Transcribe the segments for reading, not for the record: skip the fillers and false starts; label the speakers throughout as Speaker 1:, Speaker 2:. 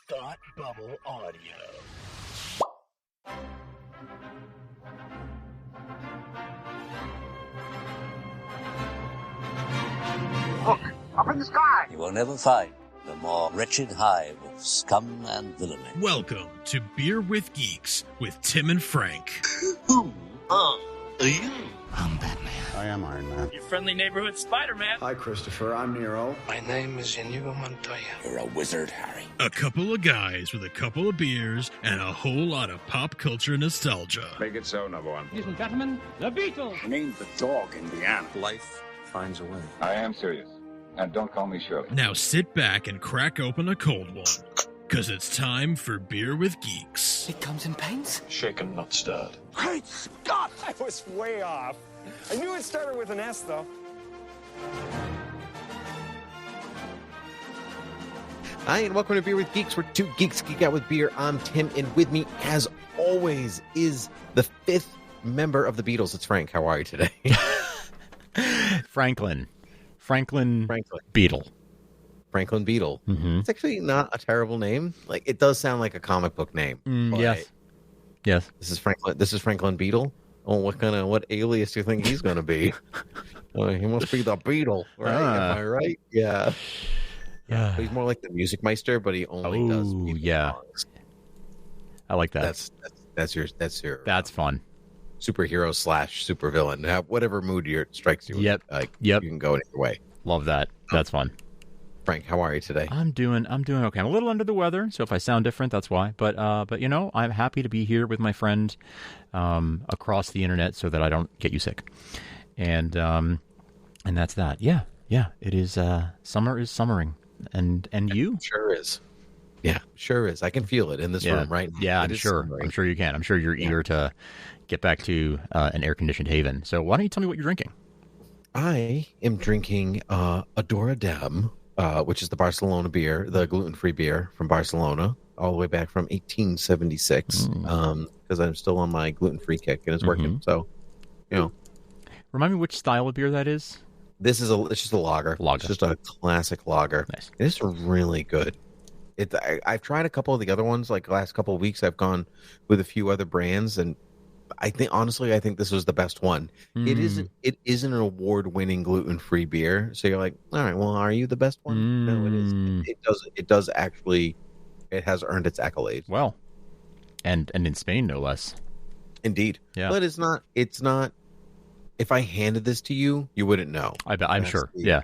Speaker 1: Thought Bubble Audio.
Speaker 2: Look, up in the sky!
Speaker 3: You will never find the more wretched hive of scum and villainy.
Speaker 4: Welcome to Beer with Geeks with Tim and Frank.
Speaker 1: Who are you?
Speaker 2: I'm Batman.
Speaker 5: I am Iron Man.
Speaker 6: Your friendly neighborhood Spider-Man.
Speaker 5: Hi, Christopher. I'm Nero.
Speaker 7: My name is Inigo Montoya.
Speaker 3: You're a wizard, Harry.
Speaker 4: A couple of guys with a couple of beers and a whole lot of pop culture nostalgia.
Speaker 5: Make it so, number one.
Speaker 6: Ladies and gentlemen, the Beatles.
Speaker 5: Name the dog, Indiana.
Speaker 7: Life finds a way.
Speaker 8: I am serious. And don't call me Shirley.
Speaker 4: Now sit back and crack open a cold one, because it's time for Beer with Geeks.
Speaker 7: It comes in paints.
Speaker 8: Shaken, not stirred.
Speaker 1: Great Scott!
Speaker 9: I was way off. I knew it started with an S, though.
Speaker 10: Hi, and welcome to Beer with Geeks, where two geeks geek out with beer. I'm Tim, and with me, as always, is the fifth member of the Beatles. It's Frank. How are you today?
Speaker 11: Franklin Beetle.
Speaker 10: Franklin Beetle.
Speaker 11: Mm-hmm.
Speaker 10: It's actually not a terrible name. Like, it does sound like a comic book name.
Speaker 11: Yes.
Speaker 10: This is Franklin Beetle. Oh, what alias do you think he's going to be? He must be the Beetle, right? Am I right? Yeah.
Speaker 11: Yeah.
Speaker 10: He's more like the Music Meister, but he only does Beatles songs.
Speaker 11: I like that.
Speaker 10: That's
Speaker 11: That's fun.
Speaker 10: Superhero / supervillain. Whatever mood strikes you.
Speaker 11: Yep.
Speaker 10: You can go either way.
Speaker 11: Love that. That's fun.
Speaker 10: Frank, how are you today?
Speaker 11: I'm doing okay. I'm a little under the weather, so if I sound different, that's why. But I'm happy to be here with my friend across the internet so that I don't get you sick. And that's that. Yeah. It is summer is summering. And you?
Speaker 10: Sure is. Yeah, sure is. I can feel it in this room right now.
Speaker 11: Yeah, I'm sure. Summering. I'm sure you can. I'm sure you're eager to get back to an air-conditioned haven. So why don't you tell me what you're drinking?
Speaker 10: I am drinking a Daura Damm, which is the Barcelona beer, the gluten-free beer from Barcelona, all the way back from 1876, because I'm still on my gluten-free kick, and it's working. So,
Speaker 11: Remind me which style of beer that is?
Speaker 10: It's just a lager. It's just a classic lager.
Speaker 11: Nice.
Speaker 10: It's really good. I've tried a couple of the other ones, like the last couple of weeks. I've gone with a few other brands, and I think this was the best one. It isn't an award-winning gluten-free beer, so you're like, all right, well, are you the best one? No, it is. It does actually. It has earned its accolades.
Speaker 11: Well, and in Spain, no less.
Speaker 10: Indeed.
Speaker 11: Yeah.
Speaker 10: But it's not. If I handed this to you, you wouldn't know.
Speaker 11: I'm sure. Yeah.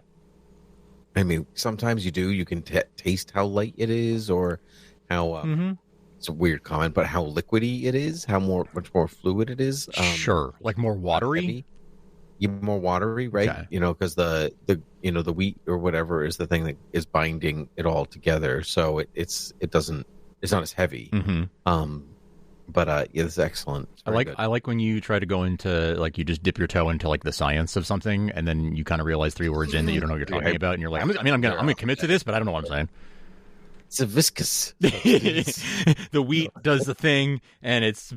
Speaker 10: I mean, sometimes you do. You can taste how light it is, or how. It's a weird comment, but how liquidy it is, how much more fluid it is.
Speaker 11: Sure, like more watery.
Speaker 10: More watery, right?
Speaker 11: Okay.
Speaker 10: Because the wheat or whatever is the thing that is binding it all together. So it's not as heavy. But this is excellent.
Speaker 11: I like when you try to go into, like, you just dip your toe into, like, the science of something, and then you kind of realize 3 words in that you don't know what you're talking about, and you're like, I'm gonna commit to this, but I don't know what I'm saying.
Speaker 10: It's a viscous.
Speaker 11: The wheat does the thing, and it's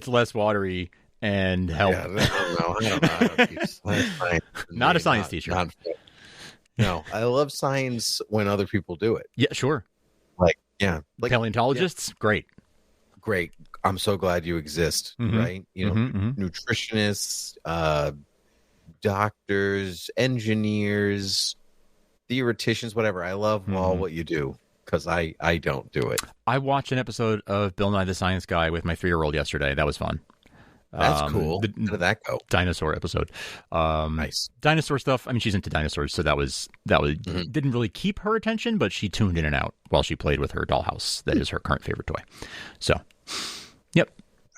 Speaker 11: less watery and help.
Speaker 10: Yeah, I don't know.
Speaker 11: Not a science teacher.
Speaker 10: No, I love science when other people do it.
Speaker 11: Yeah, sure.
Speaker 10: Like
Speaker 11: paleontologists, great.
Speaker 10: I'm so glad you exist, right? Nutritionists, doctors, engineers, theoreticians, whatever. I love all what you do, because I don't do it.
Speaker 11: I watched an episode of Bill Nye the Science Guy with my 3-year-old yesterday. That was fun.
Speaker 10: That's cool. How did that go?
Speaker 11: Dinosaur episode.
Speaker 10: Nice.
Speaker 11: Dinosaur stuff. I mean, she's into dinosaurs, so that was didn't really keep her attention, but she tuned in and out while she played with her dollhouse. That is her current favorite toy. So, yep.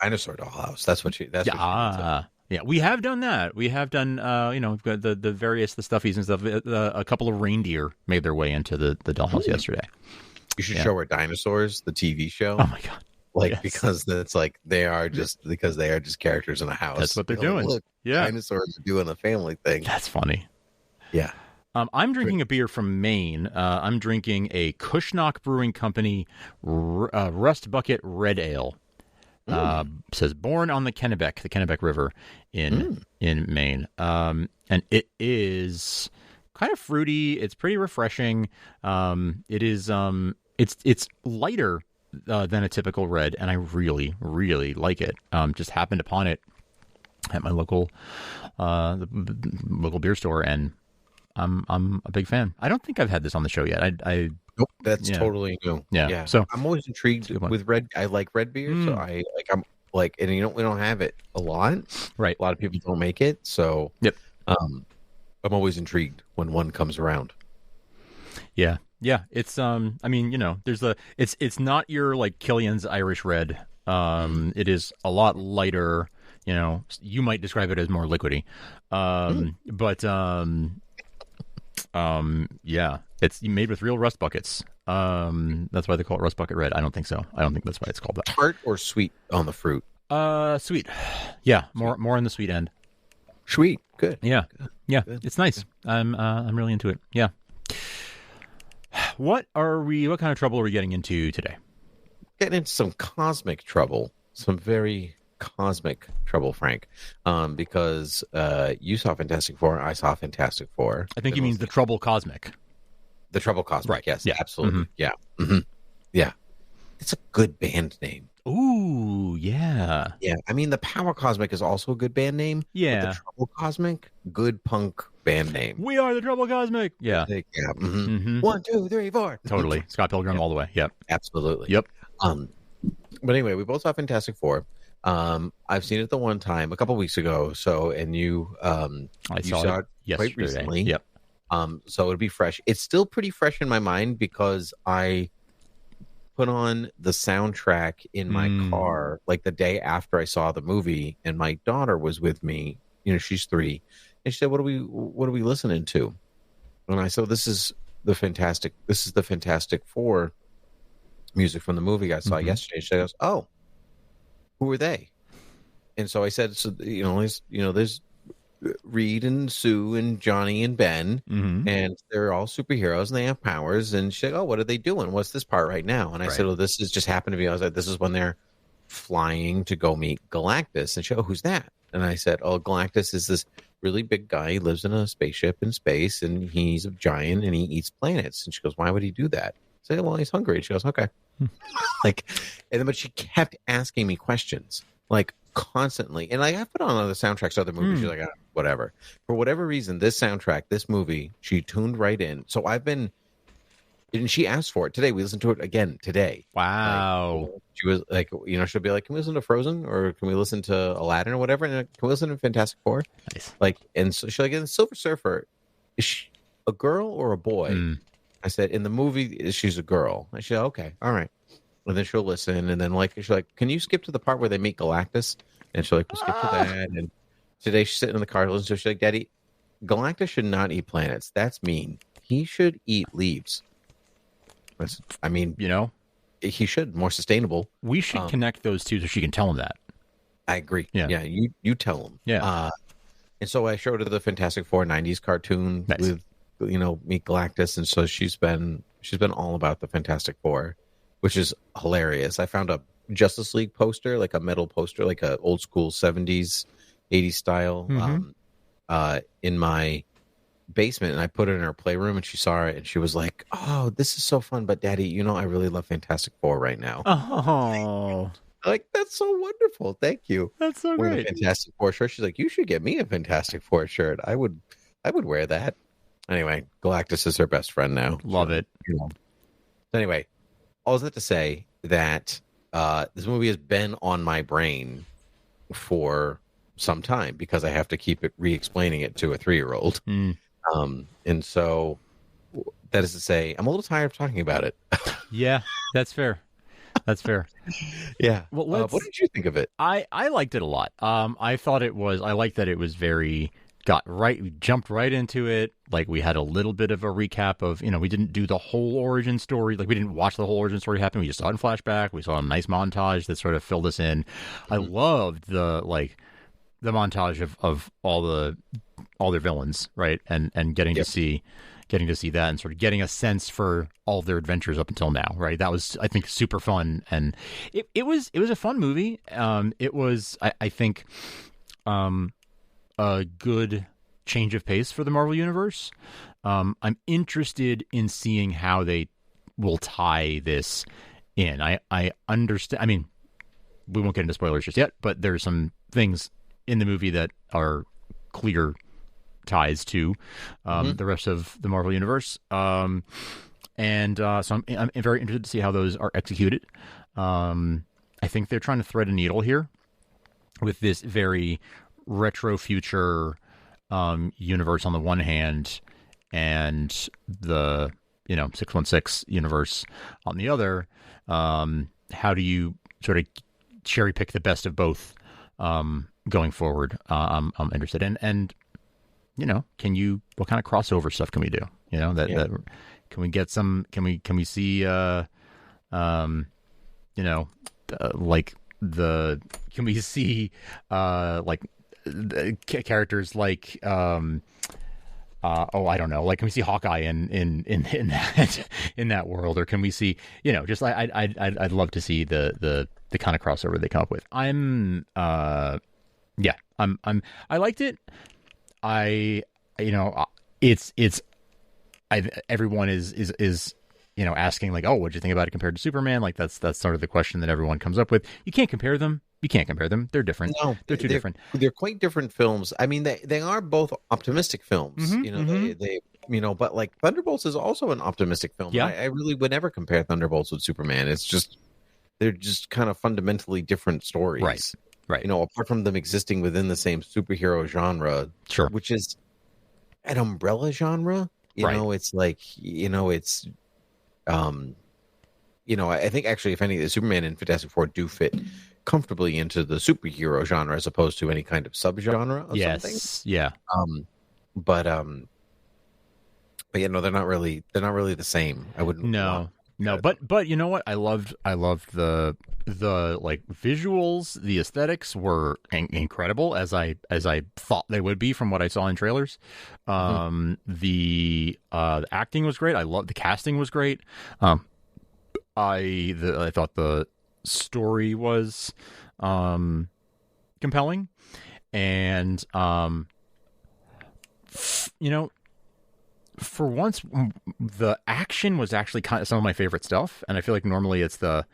Speaker 10: Dinosaur dollhouse. That's what she.
Speaker 11: Yeah, we have done that. We have done, we've got the stuffies and stuff. A couple of reindeer made their way into the dollhouse yesterday.
Speaker 10: You should show her Dinosaurs, the TV show.
Speaker 11: Oh my god! Yes.
Speaker 10: Because it's like they are just characters in a house.
Speaker 11: That's what they're doing.
Speaker 10: Look, dinosaurs are doing a family thing.
Speaker 11: That's funny.
Speaker 10: Yeah.
Speaker 11: I'm drinking a beer from Maine. I'm drinking a Cushnoc Brewing Company Rust Bucket Red Ale. Says born on the Kennebec River in Maine. And it is kind of fruity. It's pretty refreshing. It is it's lighter than a typical red, and I really, really like it. Just happened upon it at my local local beer store, and I'm a big fan. I don't think I've had this on the show yet.
Speaker 10: Nope, that's totally new.
Speaker 11: Yeah. So
Speaker 10: I'm always intrigued with red. I like red beer, so I'm like, and we don't have it a lot.
Speaker 11: Right.
Speaker 10: A lot of people don't make it, so
Speaker 11: yep.
Speaker 10: I'm always intrigued when one comes around.
Speaker 11: Yeah. Yeah. It's I mean, there's it's not your like Killian's Irish Red. It is a lot lighter. You might describe it as more liquidy. But yeah, it's made with real rust buckets. That's why they call it rust bucket red. I don't think so. I don't think that's why it's called that.
Speaker 10: Tart or sweet on the fruit?
Speaker 11: Sweet. Yeah, more on the sweet end.
Speaker 10: Sweet, good.
Speaker 11: Yeah,
Speaker 10: good.
Speaker 11: Yeah,
Speaker 10: good.
Speaker 11: It's nice. I'm really into it. Yeah. What kind of trouble are we getting into today?
Speaker 10: Getting into some cosmic trouble. Some very cosmic trouble, Frank. Because you saw Fantastic Four, I saw Fantastic Four.
Speaker 11: I think you mean the Trouble Cosmic.
Speaker 10: The Trouble Cosmic,
Speaker 11: right.
Speaker 10: Yes,
Speaker 11: yeah.
Speaker 10: Absolutely. Mm-hmm. Yeah. Mm-hmm. Yeah. It's a good band name.
Speaker 11: Ooh, yeah.
Speaker 10: Yeah, I mean, the Power Cosmic is also a good band name.
Speaker 11: Yeah.
Speaker 10: But the Trouble Cosmic, good punk band name.
Speaker 11: We are the Trouble Cosmic. Yeah.
Speaker 10: Yeah. Mm-hmm. Mm-hmm. 1, 2, 3, 4.
Speaker 11: Totally. Scott Pilgrim all the way. Yep.
Speaker 10: Absolutely.
Speaker 11: Yep.
Speaker 10: But anyway, we both saw Fantastic Four. I've seen it the one time a couple weeks ago. So, and you saw it
Speaker 11: yesterday.
Speaker 10: quite recently.
Speaker 11: Yep.
Speaker 10: So it'd be fresh. It's still pretty fresh in my mind because I put on the soundtrack in my car like the day after I saw the movie, and my daughter was with me. She's 3, and she said, "What are we listening to?" And I said, "This is the Fantastic Four music from the movie I saw yesterday." She goes, "Oh, who are they?" And so I said, "So there's Reed and Sue and Johnny and Ben, and they're all superheroes and they have powers." And she's like, "Oh, what are they doing? What's this part right now?" And I said, "Well, this is just happened to be." I was like, "This is when they're flying to go meet Galactus." And she, "Oh, who's that?" And I said, "Oh, Galactus is this really big guy. He lives in a spaceship in space, and he's a giant, and he eats planets." And she goes, "Why would he do that?" I said, "Well, he's hungry." And she goes, "Okay." But she kept asking me questions like constantly, and like I put on other soundtracks, other movies. She's like, whatever. For whatever reason, this soundtrack, this movie, she tuned right in. So I've been, and she asked for it today. We listened to it again today.
Speaker 11: Wow.
Speaker 10: She was like, she'll be like, "Can we listen to Frozen, or can we listen to Aladdin, or whatever? And can we listen to Fantastic Four?"
Speaker 11: Nice.
Speaker 10: And so she's like, "In Silver Surfer, is she a girl or a boy?" I said, "In the movie, she's a girl." And she's like, "Okay, all right." And then she'll listen, and then she's like, "Can you skip to the part where they meet Galactus?" And she's like, "We'll skip to that." And today she's sitting in the car listening to it. She's like, "Daddy, Galactus should not eat planets. That's mean. He should eat leaves." He should, more sustainable.
Speaker 11: We should connect those two so she can tell him that.
Speaker 10: I agree.
Speaker 11: Yeah.
Speaker 10: Yeah, you tell him.
Speaker 11: Yeah.
Speaker 10: And so I showed her the Fantastic Four 90s cartoon with Meet Galactus, and so she's been all about the Fantastic Four, which is hilarious. I found a Justice League poster, like a metal poster, like a old school 70s 80s style in my basement, and I put it in her playroom, and she saw it, and she was like, "Oh, this is so fun, but Daddy, I really love Fantastic Four right now."
Speaker 11: Oh,
Speaker 10: like, that's so wonderful. Thank you.
Speaker 11: That's so
Speaker 10: Wearing
Speaker 11: great.
Speaker 10: a Fantastic Four shirt. She's like, "You should get me a Fantastic Four shirt. I would wear that." Anyway, Galactus is her best friend now.
Speaker 11: Love it.
Speaker 10: Anyway, all that to say that this movie has been on my brain for some time because I have to keep re-explaining it to a 3-year-old. And so that is to say, I'm a little tired of talking about it.
Speaker 11: Yeah, that's fair. That's fair.
Speaker 10: Yeah.
Speaker 11: Well,
Speaker 10: what did you think of it?
Speaker 11: I liked it a lot. I liked that it was we jumped right into it. Like, we had a little bit of a recap of, we didn't do the whole origin story. Like, we didn't watch the whole origin story happen. We just saw it in flashback. We saw a nice montage that sort of filled us in. I loved the montage of all their villains, right? And getting to see that and sort of getting a sense for all their adventures up until now, right? That was, I think, super fun. And it was a fun movie. It was, I think, a good change of pace for the Marvel Universe. I'm interested in seeing how they will tie this in. I understand. I mean, we won't get into spoilers just yet, but there's some things in the movie that are clear ties to the rest of the Marvel universe. So I'm very interested to see how those are executed. I think they're trying to thread a needle here with this very retro future universe on the one hand, and the 616 universe on the other. How do you sort of cherry pick the best of both going forward? I'm interested in, and what kind of crossover stuff can we do? That can we get some? Can we see? Can we see characters like I don't know, like, can we see Hawkeye in that world, or can we see I'd love to see the kind of crossover they come up with. I liked it. Everyone is asking like, oh, what'd you think about it compared to Superman? Like that's sort of the question that everyone comes up with. You can't compare them. They're different. No, they're different.
Speaker 10: They're quite different films. I mean, they are both optimistic films. They but like Thunderbolts is also an optimistic film.
Speaker 11: Yeah.
Speaker 10: I really would never compare Thunderbolts with Superman. It's just they're just kind of fundamentally different stories.
Speaker 11: Right.
Speaker 10: Apart from them existing within the same superhero genre,
Speaker 11: sure,
Speaker 10: which is an umbrella genre. It's like it's. I think actually, if any, the Superman and Fantastic Four do fit comfortably into the superhero genre as opposed to any kind of subgenre of something.
Speaker 11: Yeah.
Speaker 10: But they're not really the same. I wouldn't.
Speaker 11: No, but you know what? I loved the like visuals. The aesthetics were incredible, as I thought they would be from what I saw in trailers. The acting was great. I loved the casting was great. I thought the story was compelling, and for once, the action was actually kind of some of my favorite stuff, and I feel like normally it's the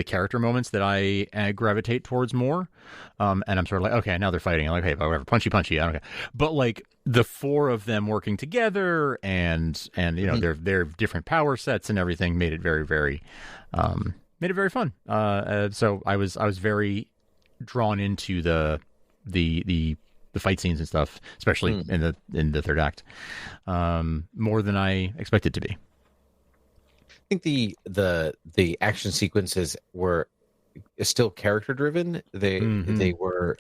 Speaker 11: character moments that I gravitate towards more. And I'm sort of like, okay, now they're fighting. I'm like, hey, whatever, punchy, I don't care. But like the four of them working together, and their different power sets and everything made it very, very fun. So I was very drawn into the fight scenes and stuff, especially in the third act, more than I expected to be.
Speaker 10: I think the action sequences were still character driven. They were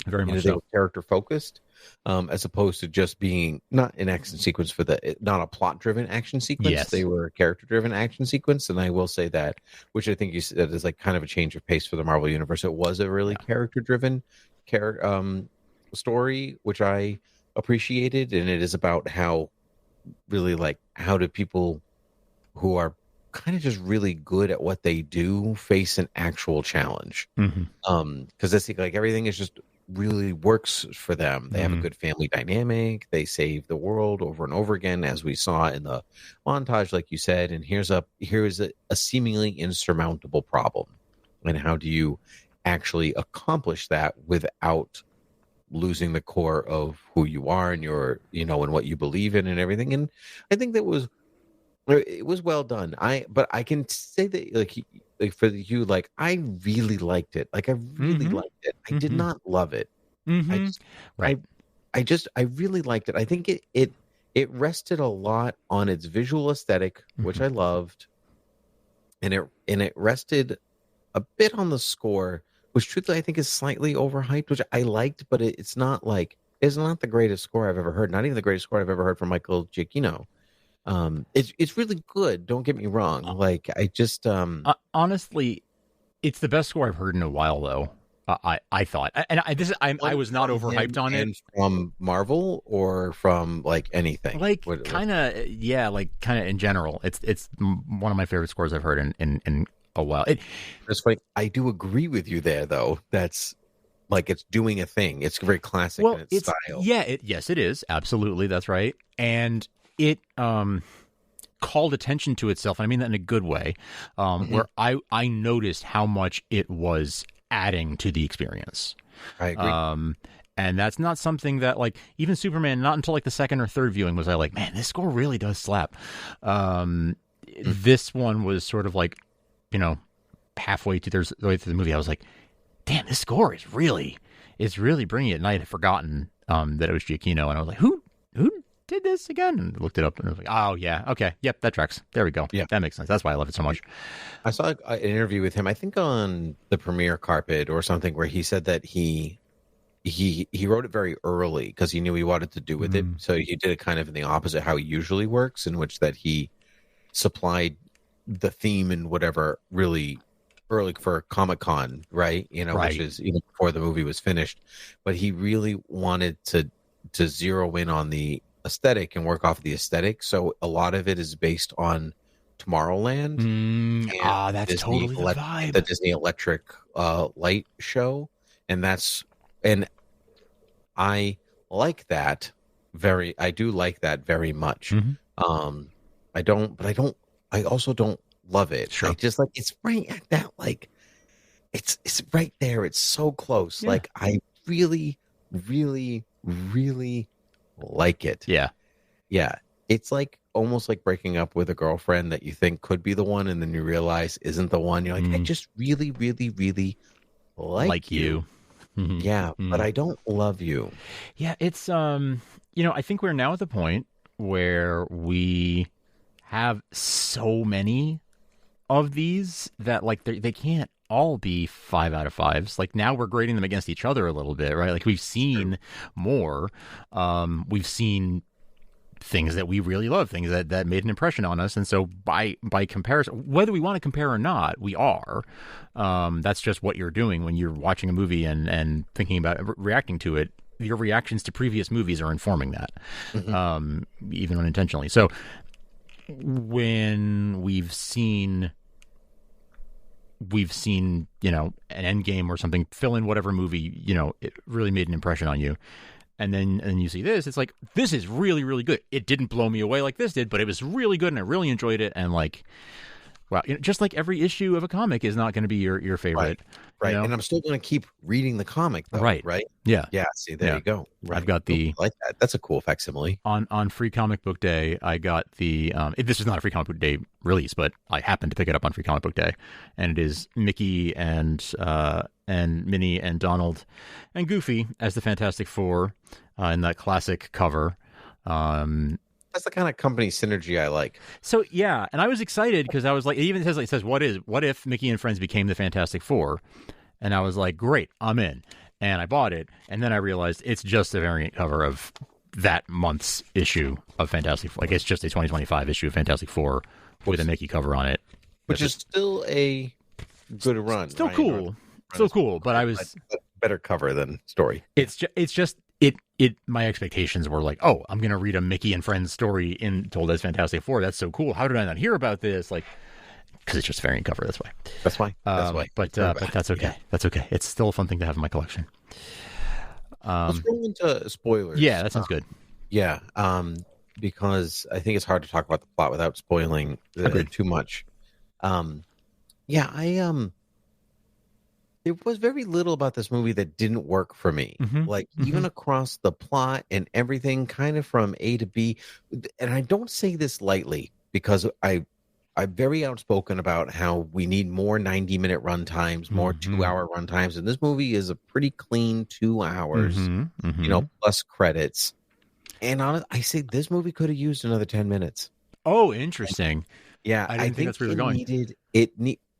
Speaker 11: very much
Speaker 10: they
Speaker 11: so.
Speaker 10: were character focused, as opposed to just being not an action sequence not a plot driven action sequence.
Speaker 11: Yes.
Speaker 10: They were a character driven action sequence, and I will say that, which I think you said is like kind of a change of pace for the Marvel universe. It was a really character driven story, which I appreciated, and it is about how do people who are kind of just really good at what they do face an actual challenge. Because I think like everything is just really works for them. They have a good family dynamic. They save the world over and over again, as we saw in the montage, like you said. And here is a seemingly insurmountable problem, and how do you actually accomplish that without losing the core of who you are and your and what you believe in and everything. And I think it was well done. But I can say that like for you, like I really liked it. Like I really liked it. I did not love it. I really liked it. I think it rested a lot on its visual aesthetic, which I loved, and it rested a bit on the score, which truthfully I think is slightly overhyped, which I liked, but it's not the greatest score I've ever heard. Not even the greatest score I've ever heard from Michael Giacchino. It's really good. Don't get me wrong. Like I just
Speaker 11: honestly, it's the best score I've heard in a while, though. I thought, and I was not overhyped on it.
Speaker 10: From Marvel or from like anything,
Speaker 11: like kind of in general. It's one of my favorite scores I've heard in a while.
Speaker 10: That's funny. I do agree with you there, though. That's like it's doing a thing. It's very classic in its style.
Speaker 11: Yeah, yes, it is. Absolutely, that's right. And it called attention to itself, and I mean that in a good way, where I noticed how much it was adding to the experience.
Speaker 10: I agree.
Speaker 11: And that's not something that, like, even Superman, not until like the second or third viewing was I like, man, this score really does slap. This one was sort of like, you know, halfway through the movie, I was like, damn, this score is really bringing it. And I had forgotten that it was Giacchino, and I was like, who did this again? And looked it up, and I was like, oh yeah, okay, yep, that tracks. There we go. Yeah, that makes sense. That's why I love it so much.
Speaker 10: I saw an interview with him, I think on the premiere carpet or something, where he said that he wrote it very early because he knew he wanted to do with it. So he did it kind of in the opposite how he usually works, in which that he supplied the theme and whatever really early for Comic-Con, right? You know, which is even before the movie was finished. But he really wanted to zero in on the aesthetic and work off of the aesthetic. So a lot of it is based on Tomorrowland.
Speaker 11: That's Disney totally the vibe.
Speaker 10: The Disney Electric Light Show. And I like that I do like that very much. I also don't love it. Sure. I just like, it's right at that, like, it's right there. It's so close. Yeah. Like, I really, really, really like it.
Speaker 11: Yeah.
Speaker 10: Yeah. It's like almost like breaking up with a girlfriend that you think could be the one, and then you realize isn't the one. You're like, I just really, really, really like you. Yeah, but I don't love you.
Speaker 11: Yeah, it's you know, I think we're now at the point where we have so many of these that, like, they can't all be 5 out of 5s. Like, now we're grading them against each other a little bit, right? Like, we've seen more. We've seen things that we really love, things that made an impression on us, and so by comparison, whether we want to compare or not, we are. That's just what you're doing when you're watching a movie and thinking about reacting to it. Your reactions to previous movies are informing that, even unintentionally. So when we've seen, you know, an Endgame or something, fill in whatever movie, you know, it really made an impression on you. And then you see this, it's like, this is really, really good. It didn't blow me away like this did, but it was really good and I really enjoyed it. And, like, wow, you know, just like every issue of a comic is not going to be your favorite.
Speaker 10: Right.
Speaker 11: You know?
Speaker 10: And I'm still going to keep reading the comic, though. Right.
Speaker 11: Yeah.
Speaker 10: Yeah. See, there you go. Right.
Speaker 11: I've got the...
Speaker 10: I like that. That's a cool facsimile.
Speaker 11: On Free Comic Book Day, I got the... this is not a Free Comic Book Day release, but I happened to pick it up on Free Comic Book Day. And it is Mickey and Minnie and Donald and Goofy as the Fantastic Four in that classic cover.
Speaker 10: That's the kind of company synergy I like.
Speaker 11: So, yeah, and I was excited because I was like, it says, what if Mickey and Friends became the Fantastic Four? And I was like, great, I'm in. And I bought it, and then I realized it's just a variant cover of that month's issue of Fantastic Four. Like, it's just a 2025 issue of Fantastic Four with a Mickey cover on it.
Speaker 10: Which is still a good run.
Speaker 11: Still cool. Still cool, but I was...
Speaker 10: Better cover than story.
Speaker 11: It's just my expectations were like, oh, I'm going to read a Mickey and Friends story told as Fantastic Four. That's so cool. How did I not hear about this? Like, because it's just variant cover. That's why.
Speaker 10: That's why.
Speaker 11: But that's okay. Yeah. That's okay. It's still a fun thing to have in my collection.
Speaker 10: Let's go into spoilers.
Speaker 11: Yeah, that sounds good.
Speaker 10: Yeah, because I think it's hard to talk about the plot without spoiling too much. There was very little about this movie that didn't work for me. Even across the plot and everything, kind of from A to B. And I don't say this lightly because I'm very outspoken about how we need more 90-minute run times, more 2-hour run times. And this movie is a pretty clean 2 hours, you know, plus credits. And I say this movie could have used another 10 minutes.
Speaker 11: Oh, interesting.
Speaker 10: Yeah,
Speaker 11: I didn't think that's where you're going.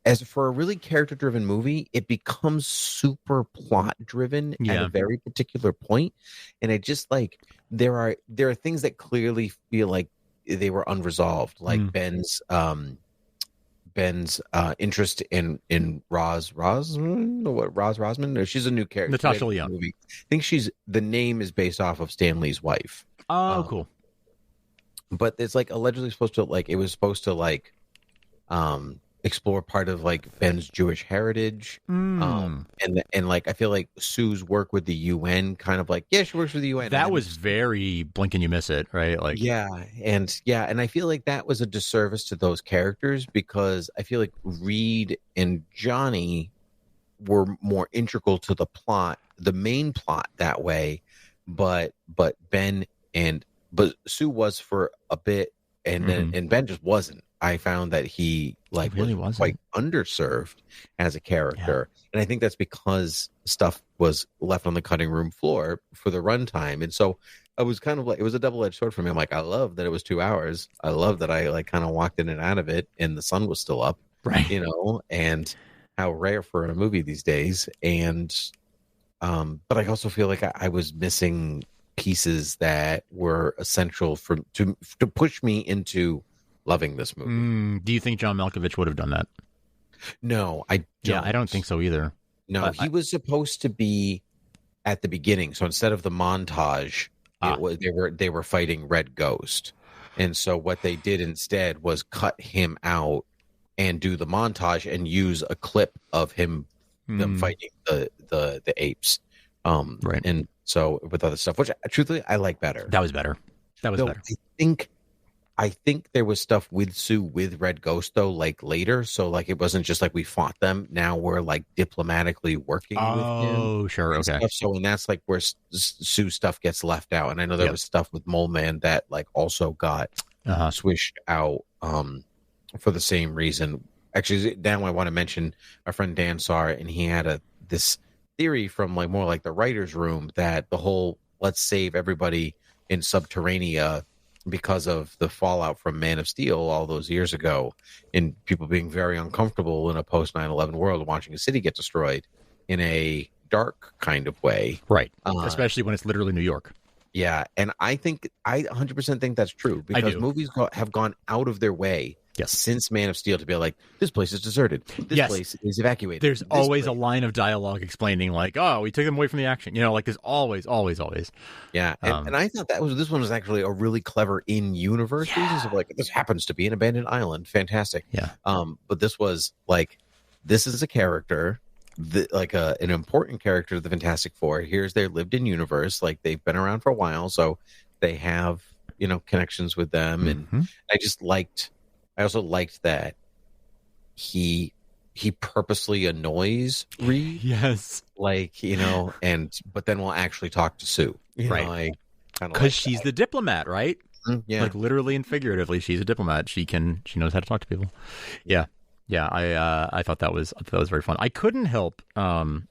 Speaker 10: As for a really character-driven movie, it becomes super plot-driven at a very particular point. And it just, like, there are things that clearly feel like they were unresolved, like Ben's interest in Roz Rosman. No, she's a new character.
Speaker 11: Natasha Lyonne.
Speaker 10: I think the name is based off of Stan Lee's wife.
Speaker 11: Oh, cool.
Speaker 10: But it's like allegedly supposed to, like, it was supposed to, like, explore part of like Ben's Jewish heritage. And like I feel like Sue's work with the UN kind of like, yeah, she works with the UN.
Speaker 11: That was very blink and you miss it, right? Like
Speaker 10: and I feel like that was a disservice to those characters because I feel like Reed and Johnny were more integral to the plot, the main plot that way, but Sue was for a bit, and then and Ben just wasn't. I found that he like
Speaker 11: really
Speaker 10: was quite underserved as a character, and I think that's because stuff was left on the cutting room floor for the runtime, and so I was kind of like, it was a double-edged sword for me. I'm like, I love that it was 2 hours. I love that I like kind of walked in and out of it, and the sun was still up,
Speaker 11: right?
Speaker 10: You know, and how rare for a movie these days, and but I also feel like I was missing pieces that were essential to push me into loving this movie.
Speaker 11: Do you think John Malkovich would have done that?
Speaker 10: No, I don't.
Speaker 11: Yeah, I don't think so either.
Speaker 10: No, he was supposed to be at the beginning. So instead of the montage, they were fighting Red Ghost. And so what they did instead was cut him out and do the montage and use a clip of them fighting the apes.
Speaker 11: Right.
Speaker 10: And so with other stuff, which truthfully I like better.
Speaker 11: That was better. Better.
Speaker 10: I think there was stuff with Sue with Red Ghost though, like later. So like it wasn't just like we fought them. Now we're like diplomatically working with him.
Speaker 11: Oh, sure, okay.
Speaker 10: So and that's like where Sue's stuff gets left out. And I know there was stuff with Mole Man that like also got swished out for the same reason. Actually, now I want to mention our friend Dan saw it, and he had this theory from like more like the writer's room that the whole let's save everybody in Subterranea because of the fallout from Man of Steel all those years ago, and people being very uncomfortable in a post 9/11 world watching a city get destroyed in a dark kind of way.
Speaker 11: Right. Especially when it's literally New York.
Speaker 10: Yeah. And I 100% think that's true because movies have gone out of their way since Man of Steel to be like, this place is deserted. This place is evacuated.
Speaker 11: There's always a line of dialogue explaining like, oh, we took them away from the action. You know, like there's always.
Speaker 10: Yeah. And I thought this one was actually a really clever in-universe reason. So like, this happens to be an abandoned island. Fantastic.
Speaker 11: Yeah.
Speaker 10: But this was like, this is a character like an important character of the Fantastic Four. Here's their lived in universe. Like they've been around for a while. So they have, connections with them. And I also liked that he purposely annoys Reed.
Speaker 11: Yes.
Speaker 10: Like, but then we'll actually talk to Sue.
Speaker 11: Right. Because she's the diplomat, right?
Speaker 10: Yeah.
Speaker 11: Like literally and figuratively, she's a diplomat. She knows how to talk to people. Yeah. Yeah. I thought that was very fun. I couldn't help but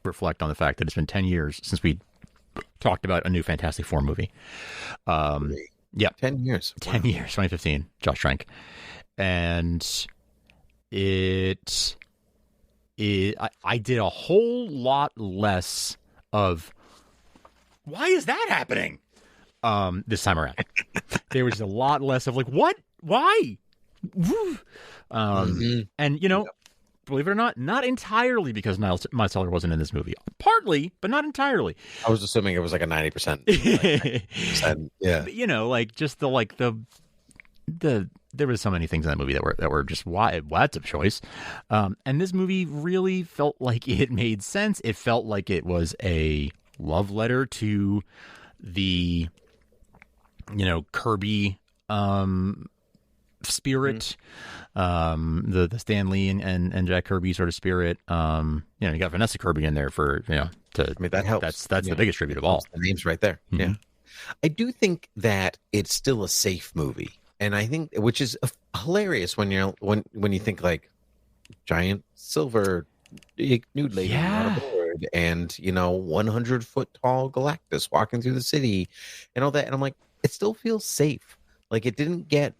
Speaker 11: reflect on the fact that it's been 10 years since we talked about a new Fantastic Four movie. Yeah.
Speaker 10: 10 years.
Speaker 11: 10 years, 2015, Josh Trank. And I did a whole lot less of, why is that happening? This time around. There was a lot less of like, what? Why? And, believe it or not entirely because Miles Teller wasn't in this movie. Partly, but not entirely.
Speaker 10: I was assuming it was like a 90%. 90%. Yeah.
Speaker 11: But, just there was so many things in that movie that were just why that's a choice. And this movie really felt like it made sense. It felt like it was a love letter to the Kirby spirit, the Stan Lee and Jack Kirby sort of spirit. You got Vanessa Kirby in there for
Speaker 10: that helps.
Speaker 11: That's the biggest tribute of all.
Speaker 10: The name's right there. Mm-hmm. Yeah, I do think that it's still a safe movie, and I think which is hilarious when you think like giant silver nude lady on a board and 100-foot tall Galactus walking through the city and all that, and I'm like, it still feels safe. Like it didn't get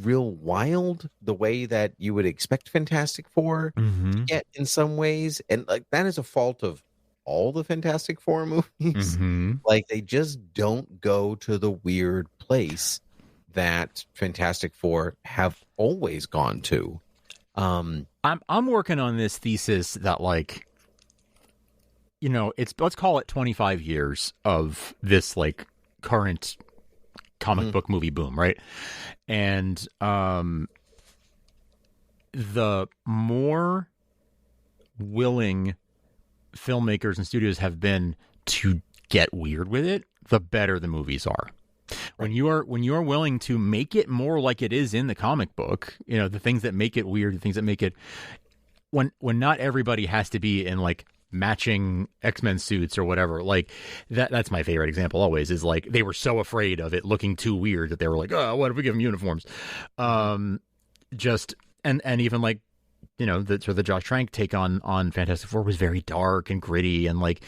Speaker 10: real wild the way that you would expect Fantastic Four to get in some ways, and like that is a fault of all the Fantastic Four movies. Like they just don't go to the weird place that Fantastic Four have always gone to.
Speaker 11: I'm working on this thesis that like it's, let's call it 25 years of this like current comic book movie boom, right? And the more willing filmmakers and studios have been to get weird with it, the better the movies are. When you are willing to make it more like it is in the comic book, the things that make it weird, the things that make it when not everybody has to be in like matching X-Men suits or whatever. Like that's my favorite example always is like they were so afraid of it looking too weird that they were like, oh, what if we give them uniforms? Just and even like the Josh Trank take on Fantastic Four was very dark and gritty and like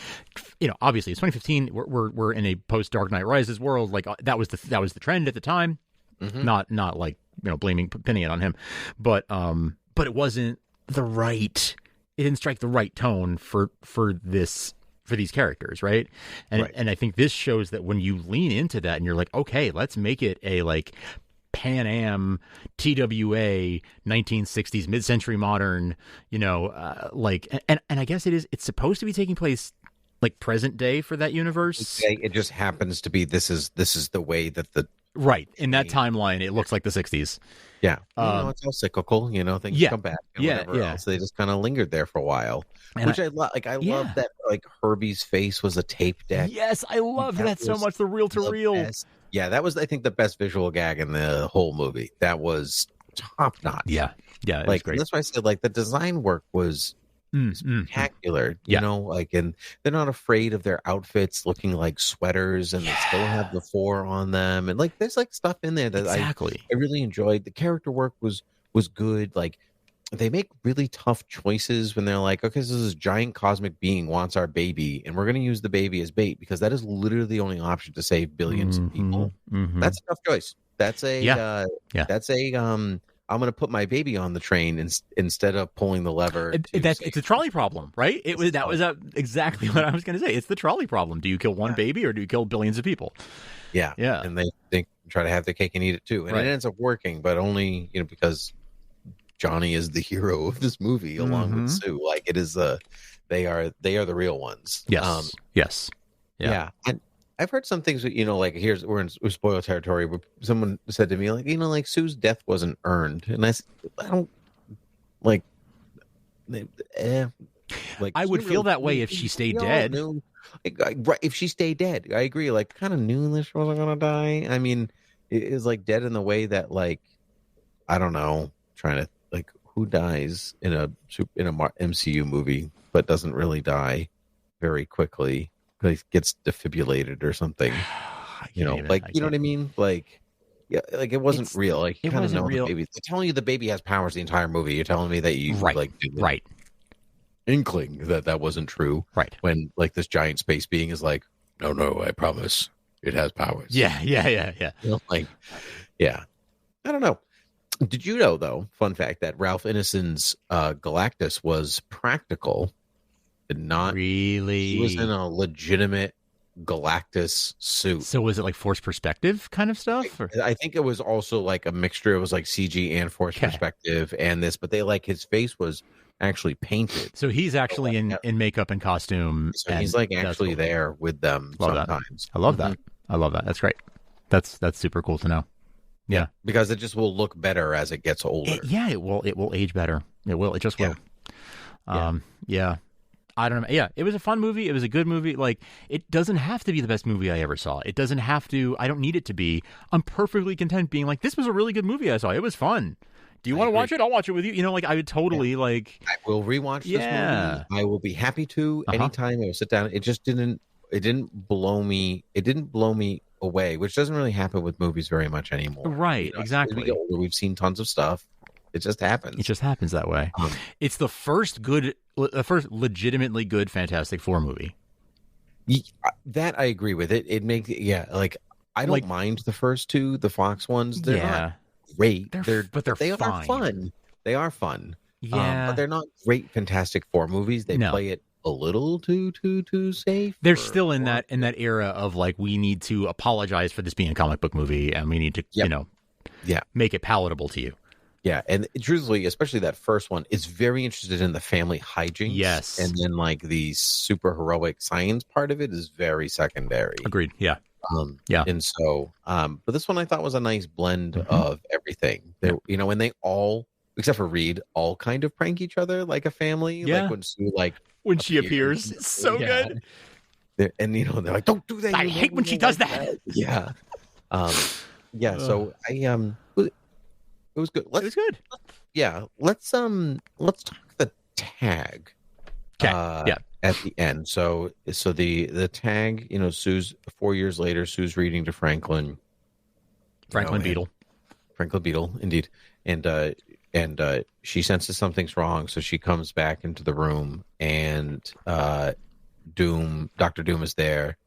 Speaker 11: obviously it's 2015, we're in a post Dark Knight Rises world, like that was the trend at the time. Not like pinning it on him, but it wasn't it didn't strike the right tone for these characters, right? And I think this shows that when you lean into that and you're like, okay, let's make it a like Pan Am TWA 1960s mid-century modern, like and I guess it's supposed to be taking place like present day for that universe.
Speaker 10: It just happens to be this is the way that the
Speaker 11: in that timeline it looks like the 60s.
Speaker 10: Yeah. It's all cyclical, things come back and whatever else. They just kind of lingered there for a while. And which I love. Like I love that like Herbie's face was a tape deck.
Speaker 11: Yes, I love that so much, the reel to reel.
Speaker 10: Yeah, that was I think the best visual gag in the whole movie. That was top notch.
Speaker 11: Yeah,
Speaker 10: like
Speaker 11: great.
Speaker 10: That's why I said like the design work was spectacular. And they're not afraid of their outfits looking like sweaters, and they still have the 4 on them, and like there's like stuff in there that I really enjoyed. The character work was good. Like they make really tough choices when they're like, okay, so this giant cosmic being wants our baby, and we're going to use the baby as bait because that is literally the only option to save billions of people. That's a tough choice. That's a that's a I'm going to put my baby on the train instead of pulling the lever.
Speaker 11: It's a trolley problem, right? That was exactly what I was going to say. It's the trolley problem. Do you kill one baby or do you kill billions of people?
Speaker 10: Yeah. And they try to have their cake and eat it too, and it ends up working, but only because Johnny is the hero of this movie along with Sue. Like it is they are the real ones.
Speaker 11: Yes. Yes.
Speaker 10: Yeah. And I've heard some things that, we're in spoiler territory, but someone said to me like, like Sue's death wasn't earned. And I don't like
Speaker 11: I would feel that way if she stayed dead.
Speaker 10: If she stayed dead, I agree. Like kind of knew this wasn't going to die. I mean, it is like dead in the way that like, I don't know, trying to like who dies in a MCU movie but doesn't really die very quickly, like gets defibrillated or something. You know what I mean? Like, yeah, like it wasn't real. Like you kind of know real. The baby. They're telling you the baby has powers the entire movie. You're telling me that you inkling that wasn't true.
Speaker 11: Right.
Speaker 10: When like this giant space being is like, no, I promise it has powers.
Speaker 11: Yeah.
Speaker 10: Like, yeah. I don't know. Did you know, though, fun fact, that Ralph Ineson's Galactus was practical and not
Speaker 11: really?
Speaker 10: He was in a legitimate Galactus suit.
Speaker 11: So was it like forced perspective kind of stuff?
Speaker 10: I think it was also like a mixture. It was like CG and forced perspective and this, but they like his face was actually painted.
Speaker 11: So he's actually in makeup and costume.
Speaker 10: So he's like actually there with them sometimes.
Speaker 11: I love that. I love that. That's great. That's super cool to know. Yeah,
Speaker 10: because it just will look better as it gets older.
Speaker 11: It will age better. It will. It just will. Yeah. I don't know. Yeah, it was a fun movie. It was a good movie. Like, it doesn't have to be the best movie I ever saw. It doesn't have to. I don't need it to be. I'm perfectly content being like, this was a really good movie I saw. It was fun. Do you want to watch it? I'll watch it with you. Like, I would totally like.
Speaker 10: I will rewatch this movie. I will be happy to anytime I will sit down. It just didn't. It didn't blow me. It didn't blow me away, which doesn't really happen with movies very much anymore.
Speaker 11: Right, exactly.
Speaker 10: As we get older, we've seen tons of stuff. It just happens.
Speaker 11: It just happens that way. It's the first legitimately good Fantastic Four movie.
Speaker 10: That I agree with. It makes like I don't mind the first two, the Fox ones. They're not great. They are fun. They are fun.
Speaker 11: Yeah,
Speaker 10: but they're not great Fantastic Four movies. They play it a little too safe.
Speaker 11: They're still in that era of like, we need to apologize for this being a comic book movie, and we need to make it palatable to you.
Speaker 10: Yeah, and truthfully, especially that first one, is very interested in the family hijinks.
Speaker 11: Yes,
Speaker 10: and then like the super heroic science part of it is very secondary.
Speaker 11: Agreed. Yeah.
Speaker 10: And so, but this one I thought was a nice blend of everything. They, and they all except for Reed, all kind of prank each other like a family.
Speaker 11: Yeah.
Speaker 10: Like when Sue like
Speaker 11: when she appears. It's so good.
Speaker 10: And you know, they're like, "Don't do that."
Speaker 11: I hate when she does that.
Speaker 10: Yeah. Yeah. So it was good.
Speaker 11: It was good.
Speaker 10: Yeah. Let's talk the tag.
Speaker 11: Okay.
Speaker 10: Yeah. At the end. So the tag, you know, Sue's 4 years later, Sue's reading to Franklin.
Speaker 11: Franklin Beetle.
Speaker 10: Franklin Beetle, indeed. And she senses something's wrong, so she comes back into the room, and Dr. Doom is there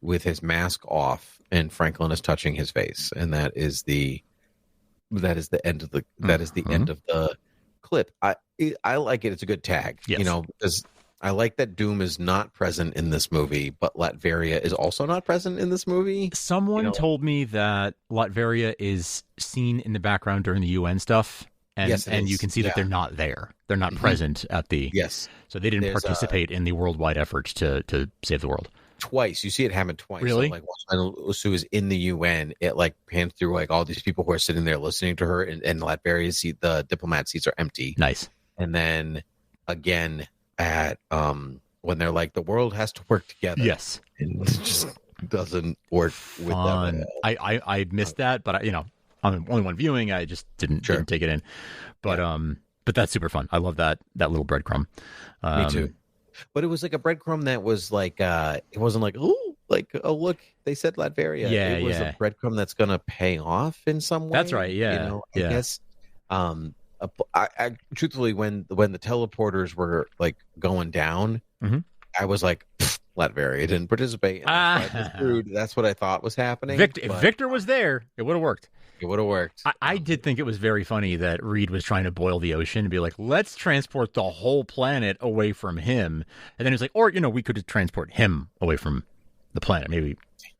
Speaker 10: with his mask off, and Franklin is touching his face, and that is the end of the clip. I like it. It's a good tag,
Speaker 11: yes.
Speaker 10: You know, because I like that Doom is not present in this movie, but Latveria is also not present in this movie.
Speaker 11: Someone told me that Latveria is seen in the background during the UN stuff. And,
Speaker 10: yes,
Speaker 11: and you can see that they're not there. They're not present at the...
Speaker 10: Yes.
Speaker 11: So they didn't participate in the worldwide effort to save the world.
Speaker 10: Twice. You see it happen twice.
Speaker 11: Really?
Speaker 10: So, like, when Sue is in the UN, it, like, pans through, like, all these people who are sitting there listening to her, and Latveria's seat, the diplomat seats are empty.
Speaker 11: Nice.
Speaker 10: And then, again, at when they're like, the world has to work together.
Speaker 11: Yes.
Speaker 10: And it just doesn't work with them.
Speaker 11: I missed that, but, on only one viewing, I just didn't take it in. But that's super fun. I love that little breadcrumb.
Speaker 10: Me too. But it was like a breadcrumb that was like it wasn't like, oh look, they said Latveria.
Speaker 11: Yeah,
Speaker 10: it was a breadcrumb that's gonna pay off in some way.
Speaker 11: That's right. Yeah.
Speaker 10: You know, I guess. I truthfully, when the teleporters were like going down, I was like, Latveria didn't participate. That's what I thought was happening.
Speaker 11: If Victor was there, it would have worked.
Speaker 10: It would have worked.
Speaker 11: I did think it was very funny that Reed was trying to boil the ocean and be like, let's transport the whole planet away from him. And then he's like, or, we could just transport him away from the planet.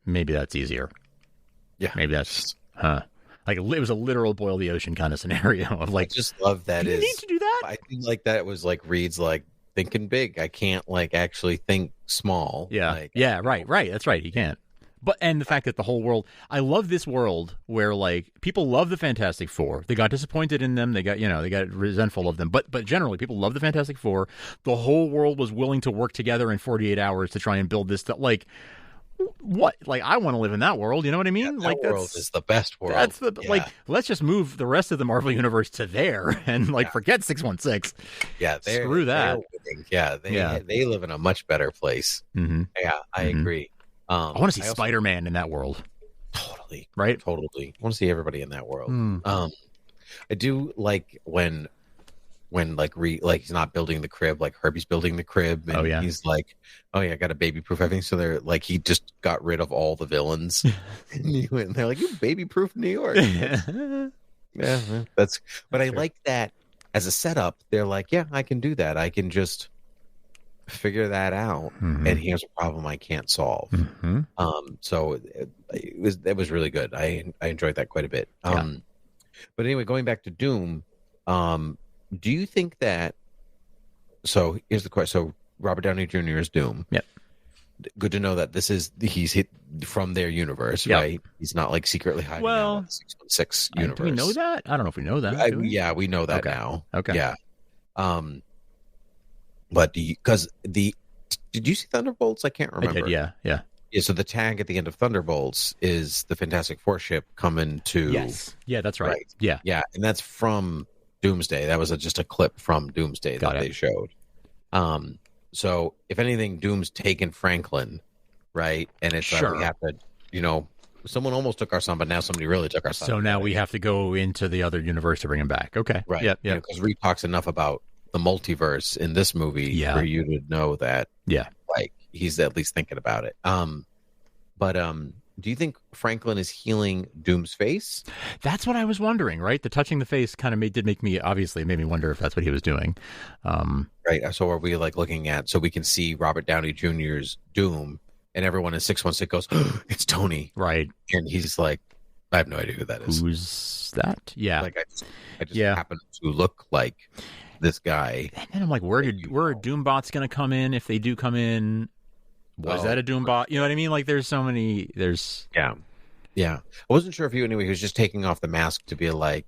Speaker 11: Maybe that's easier.
Speaker 10: Yeah.
Speaker 11: Maybe that's, like it was a literal boil the ocean kind of scenario of like,
Speaker 10: I just love that.
Speaker 11: You need to do that.
Speaker 10: I think like that was like Reed's like thinking big. I can't like actually think small.
Speaker 11: Yeah.
Speaker 10: Like,
Speaker 11: right. That's right. He can't. And the fact that the whole world, I love this world where like people love the Fantastic Four. They got disappointed in them. They got resentful of them. But generally, people love the Fantastic Four. The whole world was willing to work together in 48 hours to try and build this stuff. Like, what? Like, I want to live in that world. You know what I mean?
Speaker 10: Yeah, that world is the best world.
Speaker 11: That's like, let's just move the rest of the Marvel universe to there and forget 616.
Speaker 10: Yeah,
Speaker 11: screw that.
Speaker 10: They live in a much better place.
Speaker 11: Mm-hmm.
Speaker 10: Yeah, I agree.
Speaker 11: I want to see Spider-Man in that world.
Speaker 10: Totally.
Speaker 11: Right?
Speaker 10: Totally. I want to see everybody in that world. I do like when like he's not building the crib, like Herbie's building the crib, and he's like, oh yeah, I got a baby proof everything. So they're like, he just got rid of all the villains. And they're like, you baby proof New York. Yeah, that's. But I like that as a setup. They're like, yeah, I can do that. I can just figure that out, and here's a problem I can't solve. So it was really good. I enjoyed that quite a bit. But anyway, going back to Doom, do you think that? So here's the question. So Robert Downey Jr. is Doom.
Speaker 11: Yep.
Speaker 10: Good to know that he's hit from their universe, right? He's not like secretly hiding out in the 616 universe.
Speaker 11: Do we know that? I don't know if we know that.
Speaker 10: Yeah, we know that now.
Speaker 11: Okay.
Speaker 10: Yeah. But did you see Thunderbolts? I can't remember.
Speaker 11: I did, yeah.
Speaker 10: Yeah, so the tag at the end of Thunderbolts is the Fantastic Four ship coming to...
Speaker 11: Yes. Yeah, that's right. Yeah.
Speaker 10: Yeah, and that's from Doomsday. That was just a clip from Doomsday that they showed. So, if anything, Doom's taken Franklin, right? And it's we have to, someone almost took our son, but now somebody really took our son.
Speaker 11: So now we have to go into the other universe to bring him back. Okay.
Speaker 10: Right.
Speaker 11: Yeah.
Speaker 10: Because Reed talks enough about the multiverse in this movie for you to know that like he's at least thinking about it. But do you think Franklin is healing Doom's face?
Speaker 11: That's what I was wondering, right? The touching the face kind of made me wonder if that's what he was doing.
Speaker 10: Right. So are we like looking at, so we can see Robert Downey Jr.'s Doom, and everyone in 616 goes, oh, it's Tony.
Speaker 11: Right.
Speaker 10: And he's like, I have no idea who that is.
Speaker 11: Who's that? Yeah.
Speaker 10: Like I just happen to look like this guy.
Speaker 11: And then I'm like, where are Doombots going to come in if they do come in? Was that a Doombot? You know what I mean? Like, there's so many. Yeah. I wasn't sure if he was just taking off the mask to be like,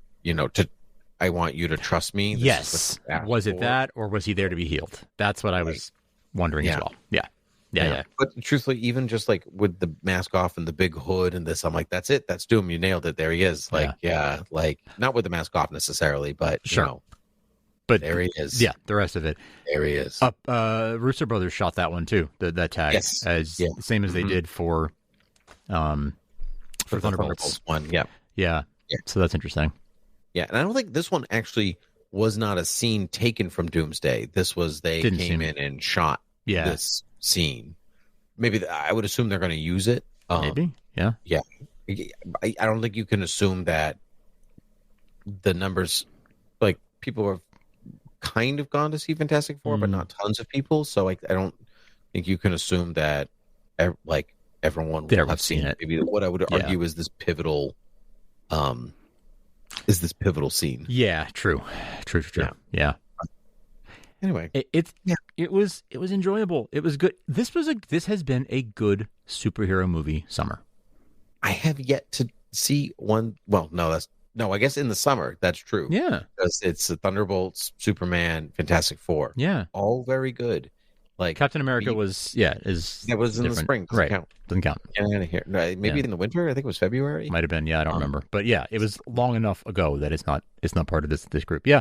Speaker 10: I want you to trust me.
Speaker 11: Yes. Was it that, or was he there to be healed? That's what I was wondering as well. Yeah.
Speaker 10: But truthfully, even just like with the mask off and the big hood and this, I'm like, that's it. That's Doom. You nailed it. There he is. Like, like not with the mask off necessarily, but
Speaker 11: sure.
Speaker 10: You know,
Speaker 11: but
Speaker 10: there he is.
Speaker 11: Yeah, the rest of it.
Speaker 10: There he is.
Speaker 11: Russo Brothers shot that one too. That tag, same as they did for Thunderbolts
Speaker 10: one. Yeah.
Speaker 11: So that's interesting.
Speaker 10: Yeah, and I don't think this one actually was not a scene taken from Doomsday. This was they came in and shot this scene. Maybe I would assume they're going to use it.
Speaker 11: Maybe. Yeah.
Speaker 10: I don't think you can assume that the numbers, like people have kind of gone to see Fantastic Four, but not tons of people. So I don't think you can assume that like everyone will have seen it. Maybe what I would argue is this pivotal, scene.
Speaker 11: Yeah. True. Yeah.
Speaker 10: Anyway,
Speaker 11: it was enjoyable. It was good. This has been a good superhero movie summer.
Speaker 10: I have yet to see one. Well, no, I guess in the summer that's true.
Speaker 11: Yeah,
Speaker 10: because it's the Thunderbolts, Superman, Fantastic Four.
Speaker 11: Yeah,
Speaker 10: all very good. Like
Speaker 11: Captain America was that was in
Speaker 10: the spring. Doesn't count.
Speaker 11: Doesn't count.
Speaker 10: Get out of here. No, maybe in the winter. I think it was February.
Speaker 11: Might have been. Yeah, I don't remember. But yeah, it was long enough ago that it's not part of this group. Yeah,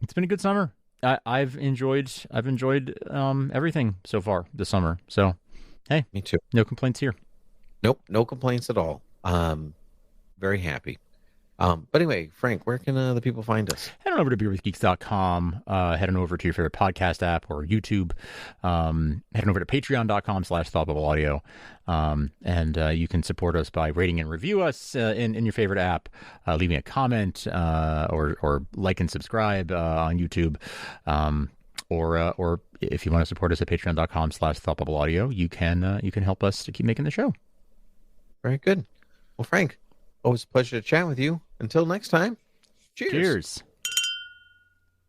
Speaker 11: it's been a good summer. I've enjoyed everything so far this summer. So, hey,
Speaker 10: me too.
Speaker 11: No complaints here.
Speaker 10: Nope, no complaints at all. Very happy. But anyway, Frank, where can the people find us?
Speaker 11: Head on over to beerwithgeeks.com. Head on over to your favorite podcast app or YouTube. Head on over to patreon.com/thoughtbubbleaudio. And you can support us by rating and review us in your favorite app, leaving a comment, or like and subscribe on YouTube. Or if you want to support us at patreon.com/thoughtbubbleaudio, you can help us to keep making the show.
Speaker 10: Very good. Well, Frank, always a pleasure to chat with you. Until next time, cheers.